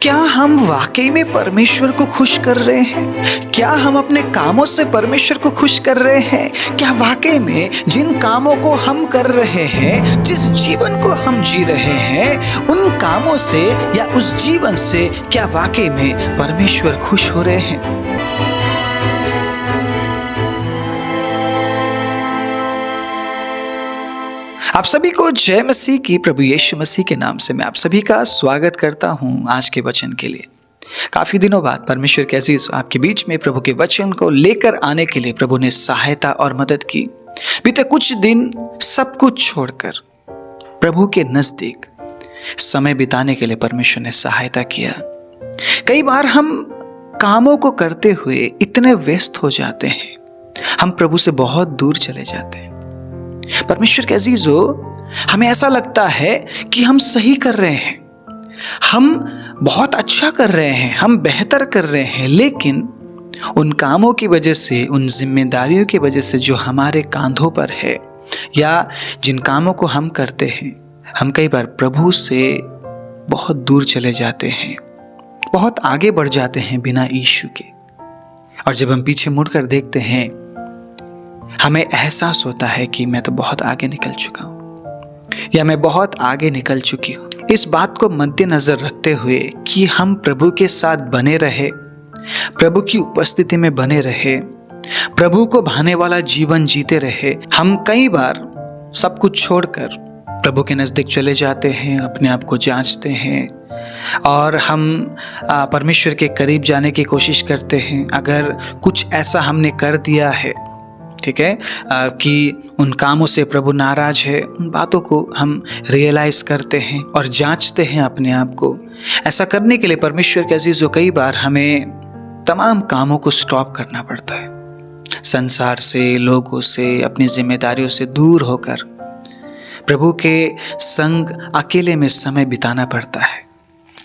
क्या हम वाकई में परमेश्वर को खुश कर रहे हैं? क्या हम अपने कामों से परमेश्वर को खुश कर रहे हैं? क्या वाकई में जिन कामों को हम कर रहे हैं, जिस जीवन को हम जी रहे हैं, उन कामों से या उस जीवन से क्या वाकई में परमेश्वर खुश हो रहे हैं? आप सभी को जय मसीह की। प्रभु यीशु मसीह के नाम से मैं आप सभी का स्वागत करता हूं आज के वचन के लिए। काफी दिनों बाद परमेश्वर के अजीज आपके बीच में प्रभु के वचन को लेकर आने के लिए प्रभु ने सहायता और मदद की। बीते कुछ दिन सब कुछ छोड़कर प्रभु के नजदीक समय बिताने के लिए परमेश्वर ने सहायता किया। कई बार हम कामों को करते हुए इतने व्यस्त हो जाते हैं, हम प्रभु से बहुत दूर चले जाते हैं। परमेश्वर के अजीजो, हमें ऐसा लगता है कि हम सही कर रहे हैं, हम बहुत अच्छा कर रहे हैं, हम बेहतर कर रहे हैं, लेकिन उन कामों की वजह से, उन जिम्मेदारियों की वजह से जो हमारे कांधों पर है या जिन कामों को हम करते हैं, हम कई बार प्रभु से बहुत दूर चले जाते हैं, बहुत आगे बढ़ जाते हैं बिना यीशु के। और जब हम पीछे मुड़कर देखते हैं, हमें एहसास होता है कि मैं तो बहुत आगे निकल चुका हूं या मैं बहुत आगे निकल चुकी हूं। इस बात को मद्देनजर रखते हुए कि हम प्रभु के साथ बने रहे, प्रभु की उपस्थिति में बने रहे, प्रभु को भाने वाला जीवन जीते रहे, हम कई बार सब कुछ छोड़कर प्रभु के नजदीक चले जाते हैं, अपने आप को जांचते हैं और हम परमेश्वर के करीब जाने की कोशिश करते हैं। अगर कुछ ऐसा हमने कर दिया है, ठीक है, कि उन कामों से प्रभु नाराज है, उन बातों को हम रियलाइज करते हैं और जांचते हैं अपने आप को। ऐसा करने के लिए परमेश्वर के अजीजों, कई बार हमें तमाम कामों को स्टॉप करना पड़ता है। संसार से, लोगों से, अपनी जिम्मेदारियों से दूर होकर प्रभु के संग अकेले में समय बिताना पड़ता है।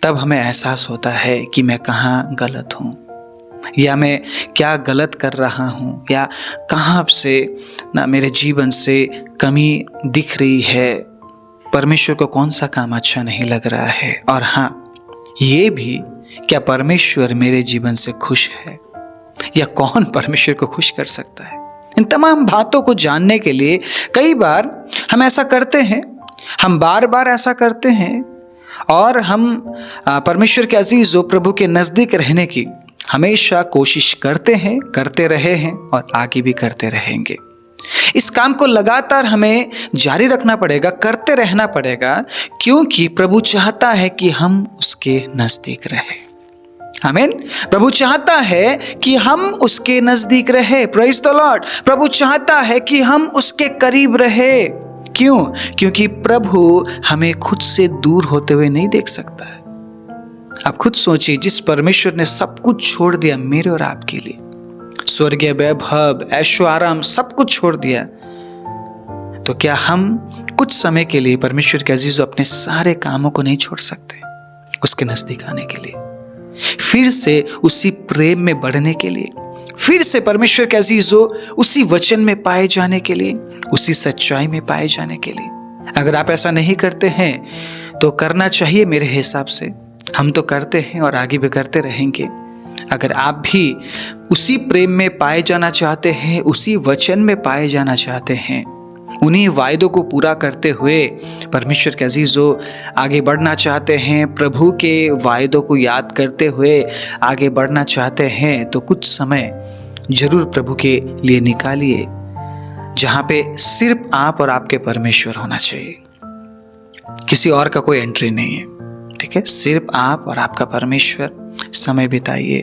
तब हमें एहसास होता है कि मैं कहाँ गलत हूँ या मैं क्या गलत कर रहा हूँ या कहाँ से ना मेरे जीवन से कमी दिख रही है, परमेश्वर को कौन सा काम अच्छा नहीं लग रहा है, और हाँ, ये भी क्या परमेश्वर मेरे जीवन से खुश है या कौन परमेश्वर को खुश कर सकता है। इन तमाम बातों को जानने के लिए कई बार हम ऐसा करते हैं, हम बार बार ऐसा करते हैं और हम परमेश्वर के अजीजों, प्रभु के नज़दीक रहने की हमेशा कोशिश करते हैं, करते रहे हैं और आगे भी करते रहेंगे। इस काम को लगातार हमें जारी रखना पड़ेगा, करते रहना पड़ेगा, क्योंकि प्रभु चाहता है कि हम उसके नजदीक रहें। आमीन। प्रभु चाहता है कि हम उसके नजदीक रहे। Praise the Lord. प्रभु चाहता है कि हम उसके करीब रहे। क्यों? क्योंकि प्रभु हमें खुद से दूर होते हुए नहीं देख सकता है। आप खुद सोचिए, जिस परमेश्वर ने सब कुछ छोड़ दिया मेरे और आपके लिए, स्वर्गीय वैभव, ऐशो आराम, सब कुछ छोड़ दिया, तो क्या हम कुछ समय के लिए परमेश्वर के अजीजों अपने सारे कामों को नहीं छोड़ सकते उसके नजदीक आने के लिए, फिर से उसी प्रेम में बढ़ने के लिए, फिर से परमेश्वर के अजीजों उसी वचन में पाए जाने के लिए, उसी सच्चाई में पाए जाने के लिए? अगर आप ऐसा नहीं करते हैं तो करना चाहिए। मेरे हिसाब से हम तो करते हैं और आगे भी करते रहेंगे। अगर आप भी उसी प्रेम में पाए जाना चाहते हैं, उसी वचन में पाए जाना चाहते हैं, उन्हीं वायदों को पूरा करते हुए परमेश्वर के अजीजों आगे बढ़ना चाहते हैं, प्रभु के वायदों को याद करते हुए आगे बढ़ना चाहते हैं, तो कुछ समय जरूर प्रभु के लिए निकालिए, जहाँ पे सिर्फ आप और आपके परमेश्वर होना चाहिए, किसी और का कोई एंट्री नहीं है। ठीक है, सिर्फ आप और आपका परमेश्वर। समय बिताइए,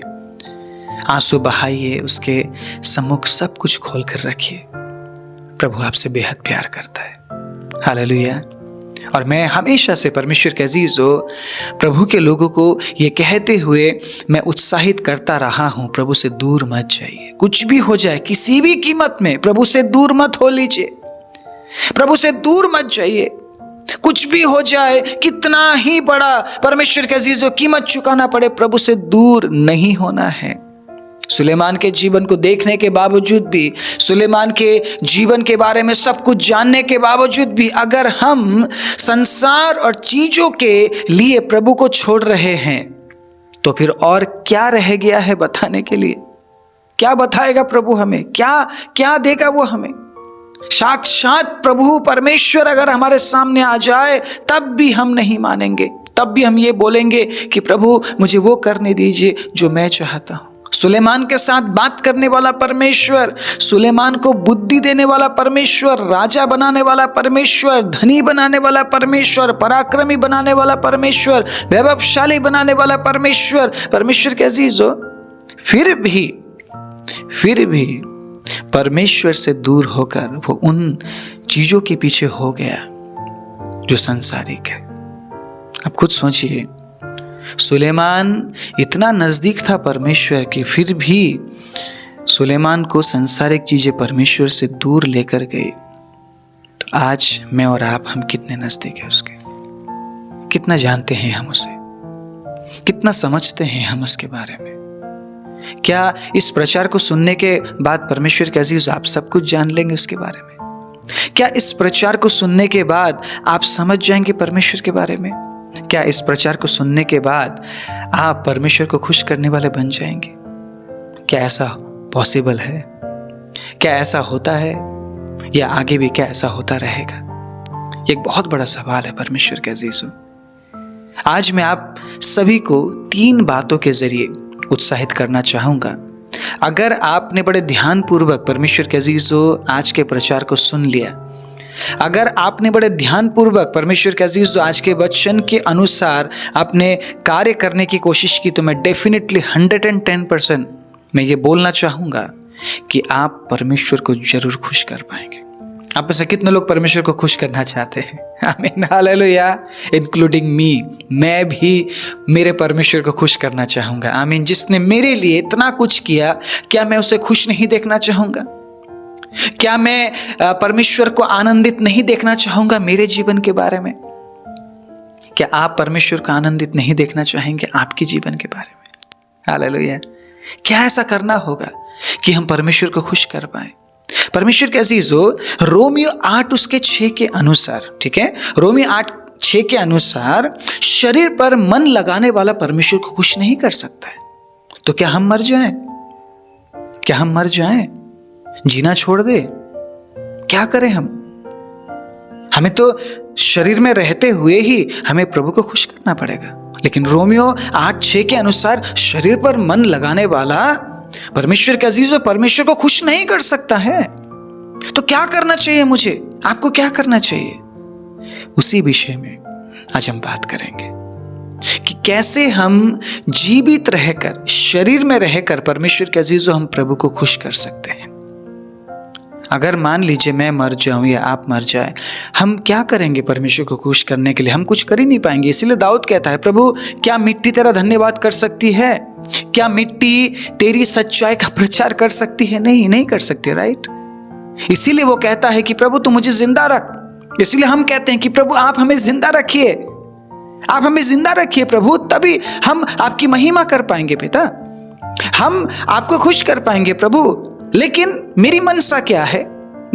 आंसू बहाइए, उसके सम्मुख सब कुछ खोल कर रखिए। प्रभु आपसे बेहद प्यार करता है। हालेलुया। और मैं हमेशा से परमेश्वर के अजीजों, प्रभु के लोगों को ये कहते हुए मैं उत्साहित करता रहा हूँ, प्रभु से दूर मत जाइए। कुछ भी हो जाए, किसी भी कीमत में प्रभु से दूर मत हो लीजिए, प्रभु से दूर मत जाइए। कुछ भी हो जाए, कितना ही बड़ा परमेश्वर के अजीजों कीमत चुकाना पड़े, प्रभु से दूर नहीं होना है। सुलेमान के जीवन को देखने के बावजूद भी, सुलेमान के जीवन के बारे में सब कुछ जानने के बावजूद भी, अगर हम संसार और चीजों के लिए प्रभु को छोड़ रहे हैं, तो फिर और क्या रह गया है बताने के लिए? क्या बताएगा प्रभु हमें? क्या क्या देगा वो हमें? साक्षात प्रभु परमेश्वर अगर हमारे सामने आ जाए तब भी हम नहीं मानेंगे, तब भी हम ये बोलेंगे कि प्रभु मुझे वो करने दीजिए जो मैं चाहता हूं। सुलेमान के साथ बात करने वाला परमेश्वर, सुलेमान को बुद्धि देने वाला परमेश्वर, राजा बनाने वाला परमेश्वर, धनी बनाने वाला परमेश्वर, पराक्रमी बनाने वाला परमेश्वर, वैभवशाली बनाने वाला परमेश्वर, परमेश्वर के अजीजों, फिर भी परमेश्वर से दूर होकर वो उन चीजों के पीछे हो गया जो संसारिक है। अब खुद सोचिए, सुलेमान इतना नजदीक था परमेश्वर के, फिर भी सुलेमान को संसारिक चीजें परमेश्वर से दूर लेकर गई। तो आज मैं और आप, हम कितने नजदीक है उसके? कितना जानते हैं हम उसे? कितना समझते हैं हम उसके बारे में? क्या इस प्रचार को सुनने के बाद परमेश्वर के अजीज आप सब कुछ जान लेंगे उसके बारे में? क्या इस प्रचार को सुनने के बाद आप समझ जाएंगे परमेश्वर के बारे में? क्या इस प्रचार को सुनने के बाद आप परमेश्वर को खुश करने वाले बन जाएंगे? क्या ऐसा पॉसिबल है? क्या ऐसा होता है, या आगे भी क्या ऐसा होता रहेगा? ये एक बहुत बड़ा सवाल है परमेश्वर के अजीजों। आज मैं आप सभी को 3 बातों के जरिए उत्साहित करना चाहूंगा। अगर आपने बड़े ध्यानपूर्वक परमेश्वर के अजीजों आज के प्रचार को सुन लिया, अगर आपने बड़े ध्यानपूर्वक परमेश्वर के अजीजों आज के वचन के अनुसार अपने कार्य करने की कोशिश की, तो मैं डेफिनेटली 110% मैं ये बोलना चाहूंगा कि आप परमेश्वर को जरूर खुश कर पाएंगे। आप में से कितने लोग परमेश्वर को खुश करना चाहते हैं? आमीन, हालेलुया, इंक्लूडिंग मी। मैं भी मेरे परमेश्वर को खुश करना चाहूंगा। आमीन। जिसने मेरे लिए इतना कुछ किया, क्या मैं उसे खुश नहीं देखना चाहूंगा? क्या मैं परमेश्वर को आनंदित नहीं देखना चाहूंगा मेरे जीवन के बारे में? क्या आप परमेश्वर को आनंदित नहीं देखना चाहेंगे आपके जीवन के बारे में? हालेलुया। क्या ऐसा करना होगा कि हम परमेश्वर को खुश कर पाए? परमेश्वर के अजीजों, रोमियो 8:6 के अनुसार, ठीक है, रोमियो 8:6 के अनुसार शरीर पर मन लगाने वाला परमेश्वर को खुश नहीं कर सकता है। तो क्या हम मर जाएं? क्या हम मर जाएं? जीना छोड़ दे? क्या करें हम? हमें तो शरीर में रहते हुए ही हमें प्रभु को खुश करना पड़ेगा। लेकिन रोमियो 8:6 के अनुसार शरीर पर मन लगाने वाला परमेश्वर के अजीजों परमेश्वर को खुश नहीं कर सकता है। तो क्या करना चाहिए मुझे? आपको क्या करना चाहिए? उसी विषय में आज हम बात करेंगे कि कैसे हम जीवित रहकर, शरीर में रहकर परमेश्वर के अजीजों हम प्रभु को खुश कर सकते हैं। अगर मान लीजिए मैं मर जाऊं या आप मर जाए, हम क्या करेंगे परमेश्वर को खुश करने के लिए? हम कुछ कर ही नहीं पाएंगे। इसीलिए दाऊद कहता है, प्रभु क्या मिट्टी तेरा धन्यवाद कर सकती है? क्या मिट्टी तेरी सच्चाई का प्रचार कर सकती है? नहीं कर सकती, राइट? इसीलिए वो कहता है कि प्रभु तू मुझे जिंदा रख। इसलिए हम कहते हैं कि प्रभु आप हमें जिंदा रखिए, आप हमें जिंदा रखिए प्रभु, तभी हम आपकी महिमा कर पाएंगे पिता, हम आपको खुश कर पाएंगे प्रभु। लेकिन मेरी मनसा क्या है?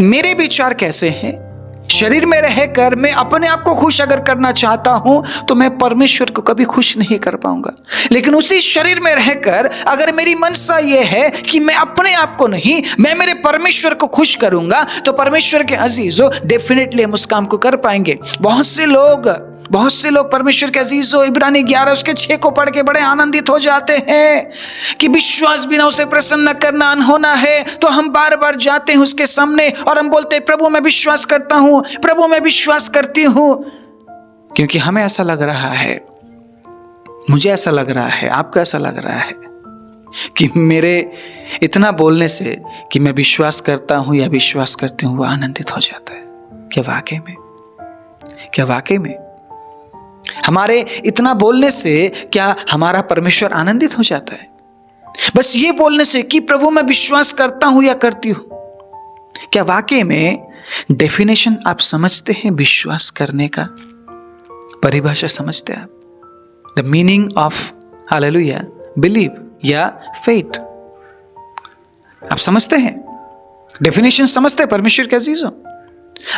मेरे विचार कैसे हैं? शरीर में रहकर मैं अपने आप को खुश अगर करना चाहता हूं तो मैं परमेश्वर को कभी खुश नहीं कर पाऊंगा। लेकिन उसी शरीर में रहकर अगर मेरी मनसा यह है कि मैं अपने आप को नहीं, मैं मेरे परमेश्वर को खुश करूंगा, तो परमेश्वर के अजीजों डेफिनेटली हम उस काम को कर पाएंगे। बहुत से लोग परमेश्वर के अजीजों इब्रानी 11:6 को पढ़ के बड़े आनंदित हो जाते हैं कि विश्वास बिना उसे प्रसन्न करना अनहोना है। तो हम बार बार जाते हैं उसके सामने और हम बोलते हैं, प्रभु मैं विश्वास करता हूं, प्रभु मैं विश्वास करती हूं, क्योंकि हमें ऐसा लग रहा है, मुझे ऐसा लग रहा है, आपको ऐसा लग रहा है कि मेरे इतना बोलने से कि मैं विश्वास करता हूं या विश्वास करती हूं वो आनंदित हो जाता है। क्या वाकई में हमारे इतना बोलने से क्या हमारा परमेश्वर आनंदित हो जाता है? बस ये बोलने से कि प्रभु मैं विश्वास करता हूं या करती हूं। क्या वाकई में डेफिनेशन आप समझते हैं विश्वास करने का? परिभाषा समझते हैं आप? The meaning of hallelujah believe या फेथ आप समझते हैं? डेफिनेशन समझते हैं परमेश्वर के अजीजों?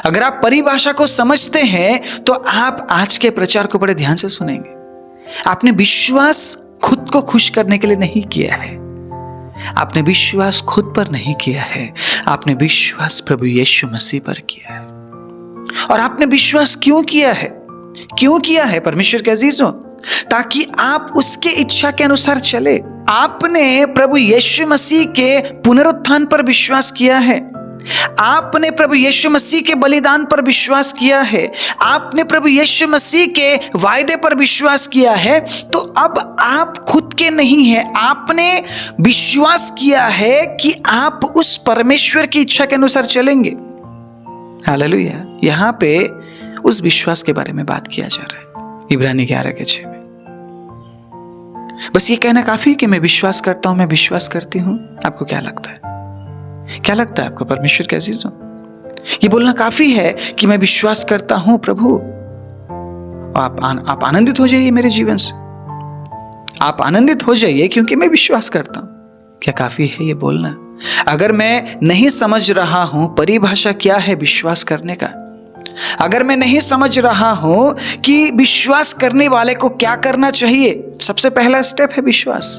अगर आप परिभाषा को समझते हैं तो आप आज के प्रचार को बड़े ध्यान से सुनेंगे। आपने विश्वास खुद खुद को खुश करने के लिए नहीं किया है, आपने विश्वास खुद पर नहीं किया है, आपने विश्वास प्रभु यीशु मसीह पर किया है। और आपने विश्वास क्यों किया है? क्यों किया है परमेश्वर के अजीजों? ताकि आप उसके इच्छा के अनुसार चले। आपने प्रभु यीशु मसीह के पुनरुत्थान पर विश्वास किया है, आपने प्रभु यीशु मसीह के बलिदान पर विश्वास किया है, आपने प्रभु यीशु मसीह के वायदे पर विश्वास किया है। तो अब आप खुद के नहीं हैं, आपने विश्वास किया है कि आप उस परमेश्वर की इच्छा के अनुसार चलेंगे। हालेलुया। यहां पे उस विश्वास के बारे में बात किया जा रहा है इब्रानी 11:6 में। बस ये कहना काफी कि मैं विश्वास करता हूं, मैं विश्वास करती हूं। आपको क्या लगता है? क्या लगता है आपको परमेश्वर के अजीजों? ये बोलना काफी है कि मैं विश्वास करता हूं प्रभु। आप आनंदित हो जाइए मेरे जीवन से, आप आनंदित हो जाइए क्योंकि मैं विश्वास करता हूं। क्या काफी है ये बोलना? अगर मैं नहीं समझ रहा हूं परिभाषा क्या है विश्वास करने का, अगर मैं नहीं समझ रहा हूं कि विश्वास करने वाले को क्या करना चाहिए, सबसे पहला स्टेप है विश्वास।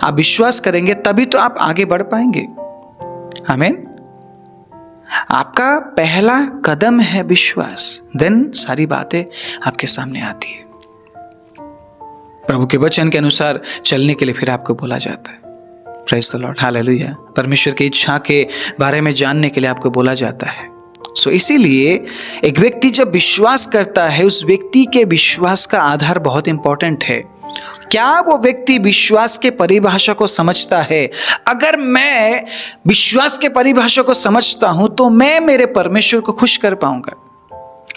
आप विश्वास करेंगे तभी तो आप आगे बढ़ पाएंगे। आमीन। आपका पहला कदम है विश्वास, देन सारी बातें आपके सामने आती है। प्रभु के वचन के अनुसार चलने के लिए फिर आपको बोला जाता है। Praise the Lord, hallelujah. परमेश्वर की इच्छा के बारे में जानने के लिए आपको बोला जाता है। सो इसीलिए एक व्यक्ति जब विश्वास करता है, उस व्यक्ति के विश्वास का आधार बहुत इंपॉर्टेंट है। क्या वो व्यक्ति विश्वास के परिभाषा को समझता है? अगर मैं विश्वास के परिभाषा को समझता हूं तो मैं मेरे परमेश्वर को खुश कर पाऊंगा।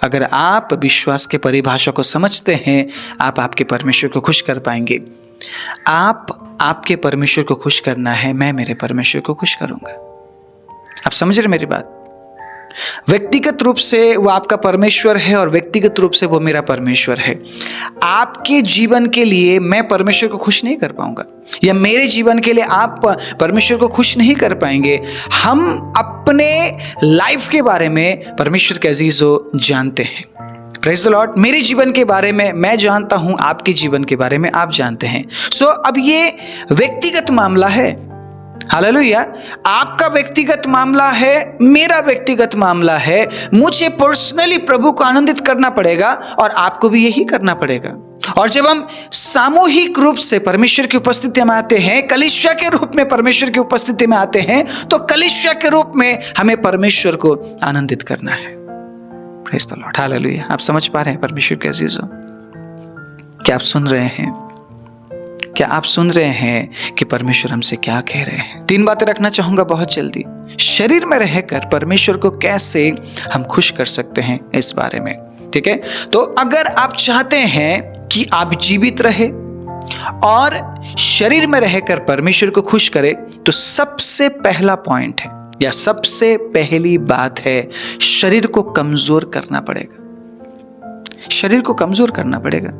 अगर आप विश्वास के परिभाषा को समझते हैं, आप आपके परमेश्वर को खुश कर पाएंगे। आपके परमेश्वर को खुश करना है, मैं मेरे परमेश्वर को खुश करूंगा। आप समझ रहे मेरी बात? व्यक्तिगत रूप से वो आपका परमेश्वर है और व्यक्तिगत रूप से वो मेरा परमेश्वर है। आपके जीवन के लिए मैं परमेश्वर को खुश नहीं कर पाऊंगा, या मेरे जीवन के लिए आप परमेश्वर को खुश नहीं कर पाएंगे। हम अपने लाइफ के बारे में परमेश्वर के अजीजों जानते हैं। Praise the Lord. मेरे जीवन के बारे में मैं जानता हूं, आपके जीवन के बारे में आप जानते हैं। सो अब ये व्यक्तिगत मामला है। हालेलुया। आपका व्यक्तिगत मामला है, मेरा व्यक्तिगत मामला है। मुझे पर्सनली प्रभु को आनंदित करना पड़ेगा और आपको भी यही करना पड़ेगा। और जब हम सामूहिक रूप से परमेश्वर की उपस्थिति में आते हैं, कलीसिया के रूप में परमेश्वर की उपस्थिति में आते हैं, तो कलीसिया के रूप में हमें परमेश्वर को आनंदित करना है। Praise the Lord, hallelujah. आप समझ पा रहे हैं परमेश्वर के अजीजों? क्या आप सुन रहे हैं? क्या आप सुन रहे हैं कि परमेश्वर हमसे क्या कह रहे हैं? 3 बातें रखना चाहूंगा बहुत जल्दी। शरीर में रहकर परमेश्वर को कैसे हम खुश कर सकते हैं, इस बारे में। ठीक है? तो अगर आप चाहते हैं कि आप जीवित रहे और शरीर में रहकर परमेश्वर को खुश करें, तो सबसे पहला पॉइंट है या सबसे पहली बात है, शरीर को कमजोर करना पड़ेगा। शरीर को कमजोर करना पड़ेगा।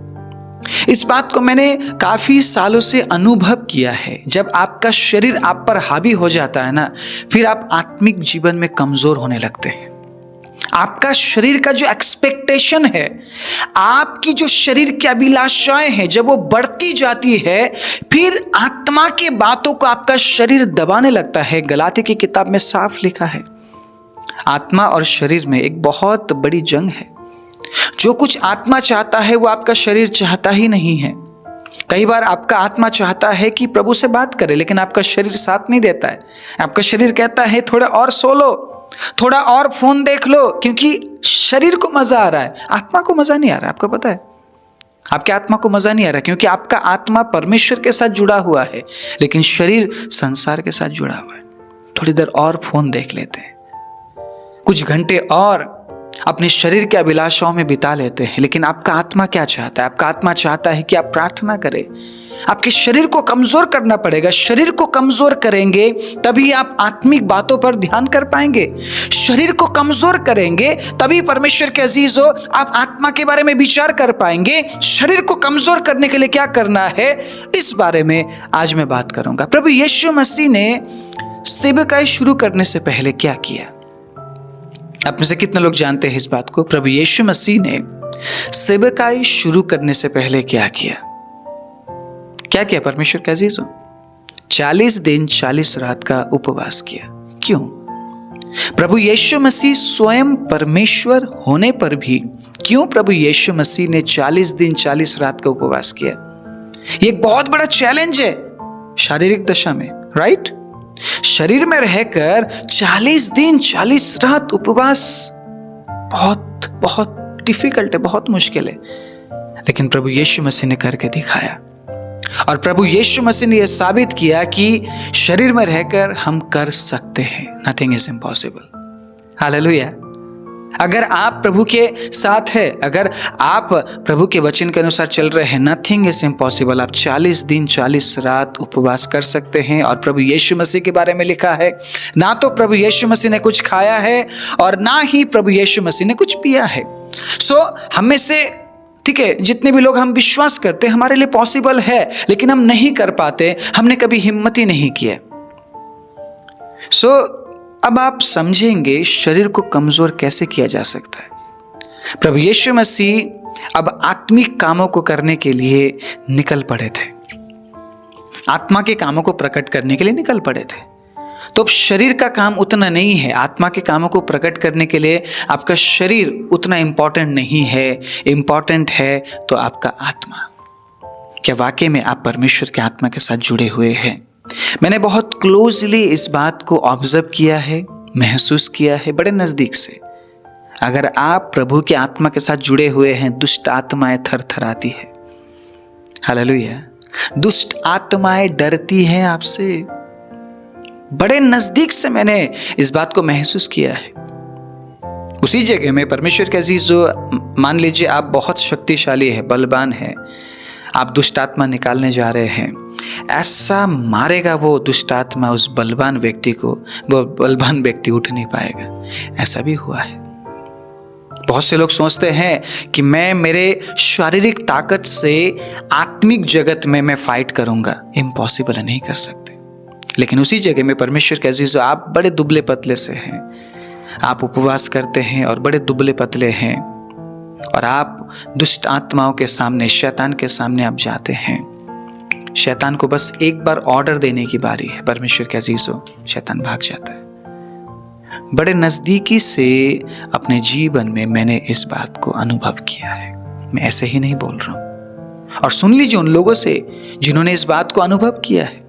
इस बात को मैंने काफी सालों से अनुभव किया है। जब आपका शरीर आप पर हावी हो जाता है ना, फिर आप आत्मिक जीवन में कमजोर होने लगते हैं। आपका शरीर का जो एक्सपेक्टेशन है, आपकी जो शरीर की अभिलाषाएं हैं, जब वो बढ़ती जाती है, फिर आत्मा के बातों को आपका शरीर दबाने लगता है। गलाती की किताब में साफ लिखा है, आत्मा और शरीर में एक बहुत बड़ी जंग है। जो कुछ आत्मा चाहता है वो आपका शरीर चाहता ही नहीं है। कई बार आपका आत्मा चाहता है कि प्रभु से बात करे, लेकिन आपका शरीर साथ नहीं देता है। आपका शरीर कहता है थोड़ा और सो लो, थोड़ा और फोन देख लो, क्योंकि शरीर को मजा आ रहा है, आत्मा को मजा नहीं आ रहा है। आपको पता है, आपके आत्मा को मजा नहीं आ रहा, क्योंकि आपका आत्मा परमेश्वर के साथ जुड़ा हुआ है, लेकिन शरीर संसार के साथ जुड़ा हुआ है। थोड़ी देर और फोन देख लेते हैं, कुछ घंटे और अपने शरीर के अभिलाषाओं में बिता लेते हैं, लेकिन आपका आत्मा क्या चाहता है? आपका आत्मा चाहता है कि आप प्रार्थना करें। आपके शरीर को कमजोर करना पड़ेगा। शरीर को कमजोर करेंगे तभी आप आत्मिक बातों पर ध्यान कर पाएंगे। शरीर को कमजोर करेंगे तभी परमेश्वर के अजीजों आप आत्मा के बारे में विचार कर पाएंगे। शरीर को कमजोर करने के लिए क्या करना है, इस बारे में आज मैं बात करूंगा। प्रभु यीशु मसीह ने सेवकाई शुरू करने से पहले क्या किया? आप में से कितने लोग जानते हैं इस बात को? प्रभु यीशु मसीह ने सेवकाई शुरू करने से पहले क्या किया? क्या किया परमेश्वर के अजीजों? 40 दिन 40 रात का उपवास किया। क्यों? प्रभु यीशु मसीह स्वयं परमेश्वर होने पर भी क्यों प्रभु यीशु मसीह ने 40 दिन 40 रात का उपवास किया? ये एक बहुत बड़ा चैलेंज है शारीरिक दशा में, राइट? शरीर में रहकर 40 दिन 40 रात उपवास बहुत बहुत डिफिकल्ट है, बहुत मुश्किल है, लेकिन प्रभु यीशु मसीह ने करके दिखाया। और प्रभु यीशु मसीह ने यह साबित किया कि शरीर में रहकर हम कर सकते हैं। Nothing is impossible. हालेलुया। अगर आप प्रभु के साथ है, अगर आप प्रभु के वचन के अनुसार चल रहे हैं, नथिंग इज इम्पॉसिबल। आप 40 दिन 40 रात उपवास कर सकते हैं। और प्रभु यीशु मसीह के बारे में लिखा है, ना तो प्रभु यीशु मसीह ने कुछ खाया है और ना ही प्रभु यीशु मसीह ने कुछ पिया है। हम में से, ठीक है, जितने भी लोग हम विश्वास करते हैं हमारे लिए पॉसिबल है, लेकिन हम नहीं कर पाते, हमने कभी हिम्मत ही नहीं किया। अब आप समझेंगे शरीर को कमजोर कैसे किया जा सकता है। प्रभु यीशु मसीह अब आत्मिक कामों को करने के लिए निकल पड़े थे, आत्मा के कामों को प्रकट करने के लिए निकल पड़े थे। तो अब शरीर का काम उतना नहीं है, आत्मा के कामों को प्रकट करने के लिए आपका शरीर उतना इंपॉर्टेंट नहीं है, इंपॉर्टेंट है तो आपका आत्मा। क्या वाकई में आप परमेश्वर के आत्मा के साथ जुड़े हुए हैं? मैंने बहुत क्लोजली इस बात को ऑब्जर्व किया है, महसूस किया है बड़े नजदीक से। अगर आप प्रभु के आत्मा के साथ जुड़े हुए हैं, दुष्ट आत्माएं थरथराती है। हालेलुया। दुष्ट आत्माएं डरती हैं आपसे। बड़े नजदीक से मैंने इस बात को महसूस किया है। उसी जगह में परमेश्वर के अजीजों, मान लीजिए आप बहुत शक्तिशाली है, बलवान है, आप दुष्ट आत्मा निकालने जा रहे हैं, ऐसा मारेगा वो दुष्ट आत्मा उस बलवान व्यक्ति को, वो बलवान व्यक्ति उठ नहीं पाएगा। ऐसा भी हुआ है। बहुत से लोग सोचते हैं कि मैं मेरे शारीरिक ताकत से आत्मिक जगत में मैं फाइट करूंगा। इम्पॉसिबल है, नहीं कर सकते। लेकिन उसी जगह में परमेश्वर के अजीजों, आप बड़े दुबले पतले से हैं, आप उपवास करते हैं और बड़े दुबले पतले हैं, और आप दुष्ट आत्माओं के सामने, शैतान के सामने आप जाते हैं। शैतान को बस एक बार ऑर्डर देने की बारी है परमेश्वर के अजीजों, शैतान भाग जाता है। बड़े नजदीकी से अपने जीवन में मैंने इस बात को अनुभव किया है। मैं ऐसे ही नहीं बोल रहा हूं। और सुन लीजिए उन लोगों से जिन्होंने इस बात को अनुभव किया है।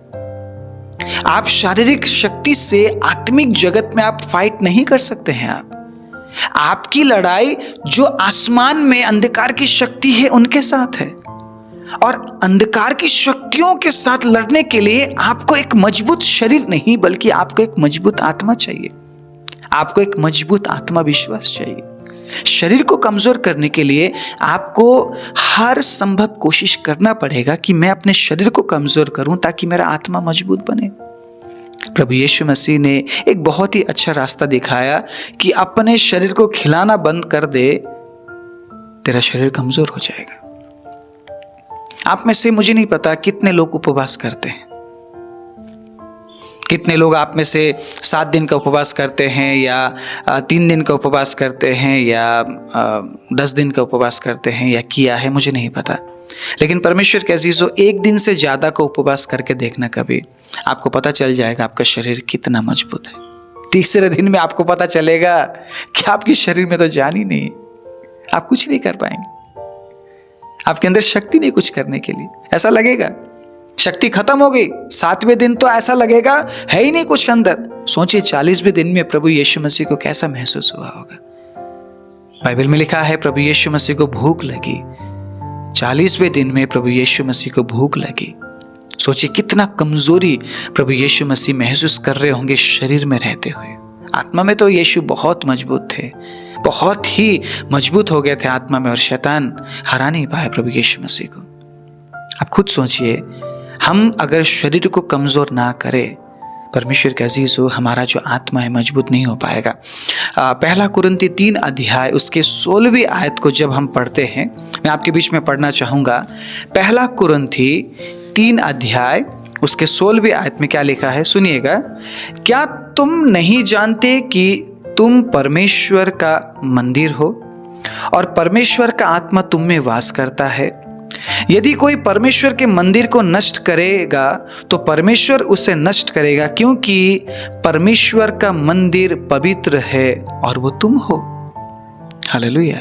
आप शारीरिक शक्ति से आत्मिक जगत में आप फाइट नहीं कर सकते हैं। आपकी लड़ाई जो आसमान में अंधकार की शक्ति है उनके साथ है। और अंधकार की शक्तियों के साथ लड़ने के लिए आपको एक मजबूत शरीर नहीं, बल्कि आपको एक मजबूत आत्मा चाहिए। आपको एक मजबूत आत्मा विश्वास चाहिए। शरीर को कमजोर करने के लिए आपको हर संभव कोशिश करना पड़ेगा कि मैं अपने शरीर को कमजोर करूं ताकि मेरा आत्मा मजबूत बने। प्रभु यीशु मसीह ने एक बहुत ही अच्छा रास्ता दिखाया कि अपने शरीर को खिलाना बंद कर दे, तेरा शरीर कमजोर हो जाएगा। आप में से, मुझे नहीं पता कितने लोग उपवास करते हैं, कितने लोग आप में से 7 दिन का उपवास करते हैं, या 3 दिन का उपवास करते हैं, या 10 दिन का उपवास करते हैं, या किया है, मुझे नहीं पता। लेकिन परमेश्वर के अजीजों, 1 दिन से ज़्यादा का उपवास करके देखना कभी, आपको पता चल जाएगा आपका शरीर कितना मजबूत है। तीसरे दिन में आपको पता चलेगा कि आपके शरीर में तो जान ही नहीं, आप कुछ नहीं कर पाएंगे, आपके अंदर शक्ति नहीं कुछ करने के लिए। ऐसा लगेगा शक्ति खत्म हो गई। 7वें दिन तो ऐसा लगेगा है ही नहीं कुछ अंदर। सोचिए 40वें दिन में प्रभु यीशु मसीह को कैसा महसूस हुआ होगा। बाइबल में लिखा है प्रभु यीशु मसीह को भूख लगी। 40वें दिन में प्रभु यीशु मसीह को भूख लगी। सोचिए कितना कमजोरी प्रभु यीशु मसीह महसूस कर रहे होंगे शरीर में रहते हुए। आत्मा में तो यीशु बहुत मजबूत थे, बहुत ही मजबूत हो गए थे आत्मा में, और शैतान हरा नहीं पाया प्रभु यीशु मसीह को। आप खुद सोचिए, हम अगर शरीर को कमजोर ना करें, परमेश्वर के अजीज हो, हमारा जो आत्मा है मजबूत नहीं हो पाएगा। 1 कुरिन्ती 3 अध्याय उसके 16वीं आयत को जब हम पढ़ते हैं, मैं आपके बीच में पढ़ना चाहूँगा। 1 कुरिन्ती 3 अध्याय उसके 16वीं आयत में क्या लिखा है, सुनिएगा। क्या तुम नहीं जानते कि तुम परमेश्वर का मंदिर हो और परमेश्वर का आत्मा तुम में वास करता है? यदि कोई परमेश्वर के मंदिर को नष्ट करेगा तो परमेश्वर उसे नष्ट करेगा, क्योंकि परमेश्वर का मंदिर पवित्र है और वो तुम हो। हालेलुया।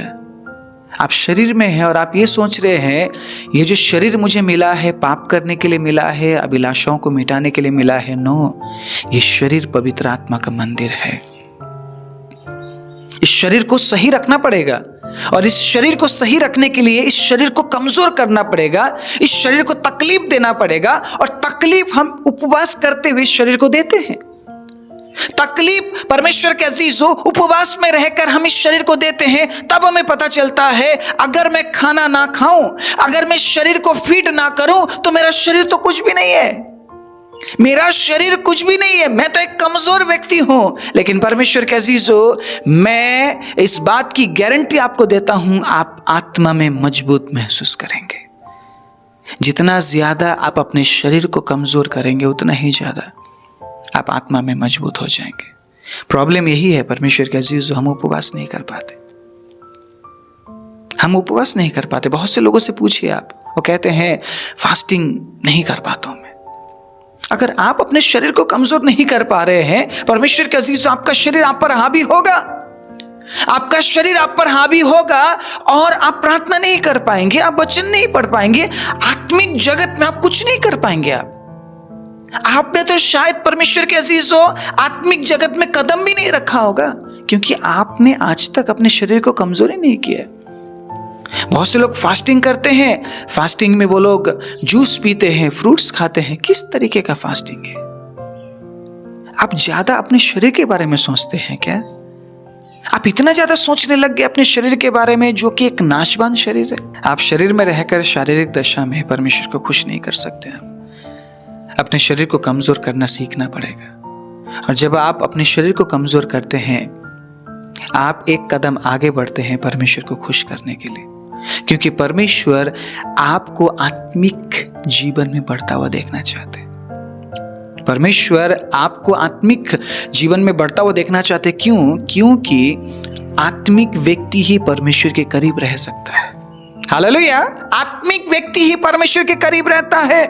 आप शरीर में हैं और आप ये सोच रहे हैं ये जो शरीर मुझे मिला है पाप करने के लिए मिला है, अभिलाषाओं को मिटाने के लिए मिला है। नो, ये शरीर पवित्र आत्मा का मंदिर है। इस शरीर को सही रखना पड़ेगा और इस शरीर को सही रखने के लिए इस शरीर को कमजोर करना पड़ेगा, इस शरीर को तकलीफ देना पड़ेगा। और तकलीफ हम उपवास करते हुए इस शरीर को देते हैं। तकलीफ परमेश्वर के अजीजों उपवास में रहकर हम इस शरीर को देते हैं। तब हमें पता चलता है अगर मैं खाना ना खाऊं, अगर मैं शरीर को फीड ना करूं तो मेरा शरीर तो कुछ भी नहीं है, मेरा शरीर कुछ भी नहीं है, मैं तो एक कमजोर व्यक्ति हूं। लेकिन परमेश्वर के अजीजों, मैं इस बात की गारंटी आपको देता हूं, आप आत्मा में मजबूत महसूस करेंगे। जितना ज्यादा आप अपने शरीर को कमजोर करेंगे उतना ही ज्यादा आप आत्मा में मजबूत हो जाएंगे। प्रॉब्लम यही है परमेश्वर के अजीजों, हम उपवास नहीं कर पाते। हम उपवास नहीं कर पाते। बहुत से लोगों से पूछिए आप, वो कहते हैं फास्टिंग नहीं कर पाता हूं मैं। अगर आप अपने शरीर को कमजोर नहीं कर पा रहे हैं, परमेश्वर के अजीजों, आपका शरीर आप पर हावी होगा, आपका शरीर आप पर हावी होगा और आप प्रार्थना नहीं कर पाएंगे, आप वचन नहीं पढ़ पाएंगे, आत्मिक जगत में आप कुछ नहीं कर पाएंगे। आपने तो शायद परमेश्वर के अजीजों आत्मिक जगत में कदम भी नहीं रखा होगा, क्योंकि आपने आज तक अपने शरीर को कमजोर ही नहीं किया। बहुत से लोग फास्टिंग करते हैं, फास्टिंग में वो लोग जूस पीते हैं, फ्रूट्स खाते हैं। किस तरीके का फास्टिंग है? आप ज्यादा अपने शरीर के बारे में सोचते हैं क्या? आप इतना ज्यादा सोचने लग गए अपने शरीर के बारे में, जो कि एक नाशवान शरीर है। आप शरीर में रहकर शारीरिक दशा में परमेश्वर को खुश नहीं कर सकते। आप अपने शरीर को कमजोर करना सीखना पड़ेगा। और जब आप अपने शरीर को कमजोर करते हैं, आप एक कदम आगे बढ़ते हैं परमेश्वर को खुश करने के लिए, क्योंकि परमेश्वर आपको आत्मिक जीवन में बढ़ता हुआ देखना चाहते हैं। परमेश्वर आपको आत्मिक जीवन में बढ़ता हुआ देखना चाहते हैं। क्यों? क्योंकि आत्मिक व्यक्ति ही परमेश्वर के करीब रह सकता है। हालेलुया। आत्मिक व्यक्ति ही परमेश्वर के करीब रहता है।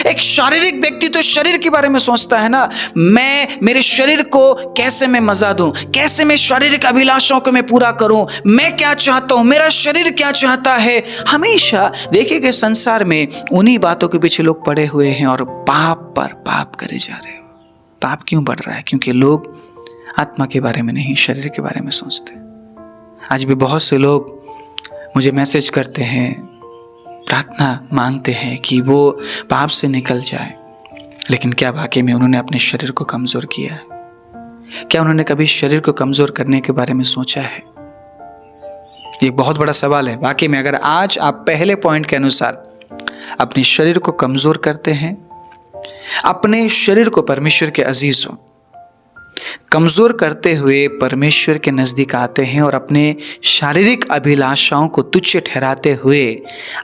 एक शारीरिक व्यक्ति तो शरीर के बारे में सोचता है ना, मैं मेरे शरीर को कैसे मैं मजा दूं, कैसे मैं शारीरिक अभिलाषाओं को मैं पूरा करूं, मैं क्या चाहता हूं, मेरा शरीर क्या चाहता है। हमेशा देखिए संसार में उन्हीं बातों के पीछे लोग पड़े हुए हैं और पाप पर पाप करे जा रहे हो। पाप क्यों बढ़ रहा है? क्योंकि लोग आत्मा के बारे में नहीं, शरीर के बारे में सोचते। आज भी बहुत से लोग मुझे मैसेज करते हैं, प्रार्थना मांगते हैं कि वो पाप से निकल जाए, लेकिन क्या वाकई में उन्होंने अपने शरीर को कमजोर किया है? क्या उन्होंने कभी शरीर को कमजोर करने के बारे में सोचा है? ये बहुत बड़ा सवाल है। वाकई में अगर आज आप पहले पॉइंट के अनुसार अपने शरीर को कमजोर करते हैं, अपने शरीर को परमेश्वर के अजीजों कमजोर करते हुए परमेश्वर के नजदीक आते हैं और अपने शारीरिक अभिलाषाओं को तुच्छ ठहराते हुए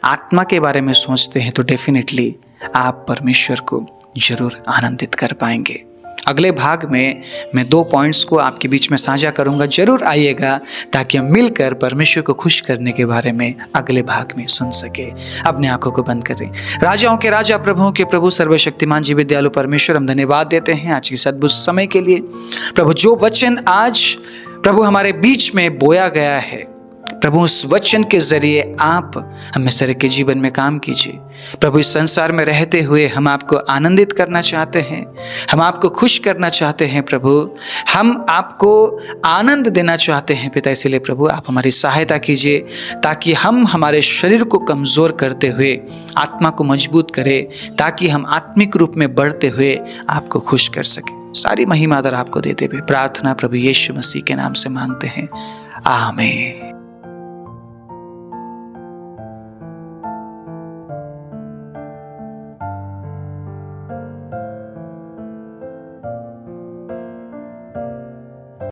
आत्मा के बारे में सोचते हैं, तो डेफिनेटली आप परमेश्वर को जरूर आनंदित कर पाएंगे। अगले भाग में मैं 2 पॉइंट्स को आपके बीच में साझा करूंगा। जरूर आइएगा ताकि हम मिलकर परमेश्वर को खुश करने के बारे में अगले भाग में सुन सके। अपने आंखों को बंद करें। राजाओं के राजा, प्रभुओं के प्रभु, सर्वशक्तिमान जीवित दयालु परमेश्वर, हम धन्यवाद देते हैं आज के सद्बुद्ध समय के लिए। प्रभु, जो वचन आज प्रभु हमारे बीच में बोया गया है, प्रभु उस वचन के जरिए आप हमें सर के जीवन में काम कीजिए। प्रभु, इस संसार में रहते हुए हम आपको आनंदित करना चाहते हैं, हम आपको खुश करना चाहते हैं। प्रभु, हम आपको आनंद देना चाहते हैं पिता। इसलिए प्रभु आप हमारी सहायता कीजिए ताकि हम हमारे शरीर को कमज़ोर करते हुए आत्मा को मजबूत करें, ताकि हम आत्मिक रूप में बढ़ते हुए आपको खुश कर सकें। सारी महिमा आदर आपको देते हुए प्रार्थना प्रभु यीशु मसीह के नाम से मांगते हैं, आमीन।